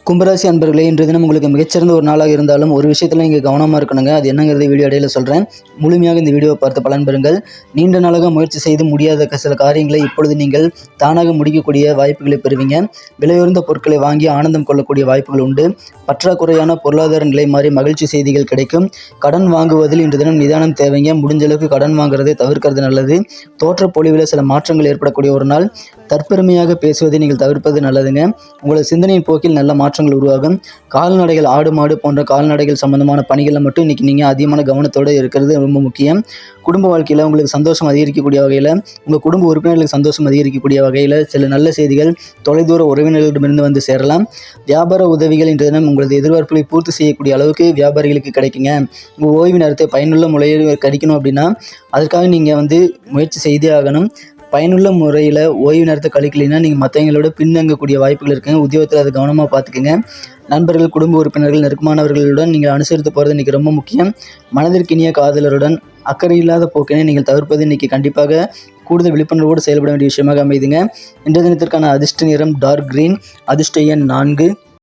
கும்பராசி அன்பர்களே, இன்றைய தினம் உங்களுக்கு மிகச்சிறந்த ஒரு நாளாக இருந்தாலும் ஒரு விஷயத்தில் நீங்கள் கவனமாக இருக்கணுங்க. அது என்னங்கிறத வீடியோ இடையில சொல்கிறேன். முழுமையாக இந்த வீடியோவை பார்த்து பலன் பெறுங்கள். நீண்ட நாளாக முயற்சி செய்து முடியாத சில காரியங்களை இப்பொழுது நீங்கள் தானாக முடிக்கக்கூடிய வாய்ப்புகளை பெறுவீங்க. விலையுயர்ந்த பொருட்களை வாங்கி ஆனந்தம் கொள்ளக்கூடிய வாய்ப்புகள் உண்டு. பற்றாக்குறையான பொருளாதார நிலை மாறி மகிழ்ச்சி செய்திகள் கிடைக்கும். கடன் வாங்குவதில் இன்று தினம் நிதானம் தேவைங்க. முடிஞ்ச அளவுக்கு கடன் வாங்குறதை தவிர்க்கிறது நல்லது. தோற்றப்பொழிவில் சில மாற்றங்கள் ஏற்படக்கூடிய ஒரு நாள். தற்பெருமையாக பேசுவதை நீங்கள் தவிர்ப்பது நல்லதுங்க. உங்களது சிந்தனையின் போக்கில் நல்ல மாற்றங்கள் உருவாகும். கால்நடைகள், ஆடு மாடு போன்ற கால்நடைகள் சம்பந்தமான பணிகளில் மட்டும் இன்றைக்கி நீங்கள் அதிகமான கவனத்தோடு இருக்கிறது ரொம்ப முக்கியம். குடும்ப வாழ்க்கையில் உங்களுக்கு சந்தோஷம் அதிகரிக்கக்கூடிய வகையில், உங்கள் குடும்ப உறுப்பினர்களுக்கு சந்தோஷம் அதிகரிக்கக்கூடிய வகையில் சில நல்ல செய்திகள் தொலைதூர உறவினர்களிடமிருந்து வந்து சேரலாம். வியாபார உதவிகள் இன்று தினம் உங்களது எதிர்பார்ப்புகளை பூர்த்தி செய்யக்கூடிய அளவுக்கு வியாபாரிகளுக்கு கிடைக்குங்க. உங்கள் ஓய்வு நேரத்தை பயனுள்ள முறையில் கிடைக்கணும் அப்படின்னா அதற்காக நீங்கள் முயற்சி செய்தே ஆகணும். பயனுள்ள முறையில் ஓய்வு நேரத்தை கழிக்கலைன்னா நீங்கள் மற்றவங்களோட பின்தங்கக்கூடிய வாய்ப்புகள் இருக்குங்க. உத்தியோகத்தில் அதை கவனமாக பார்த்துக்குங்க. நண்பர்கள், குடும்ப உறுப்பினர்கள், நெருக்கமானவர்களுடன் நீங்கள் அனுசரித்து போகிறது இன்றைக்கி ரொம்ப முக்கியம். மனதிற்கினிய காதலருடன் அக்கறை இல்லாத போக்கினை நீங்கள் தவிர்ப்பது இன்றைக்கி கண்டிப்பாக கூடுதல் விழிப்புணர்வோடு செயல்பட வேண்டிய விஷயமாக அமைதுங்க. இன்றைய தினத்திற்கான அதிர்ஷ்ட நிறம் டார்க் கிரீன். அதிர்ஷ்ட எண் 4.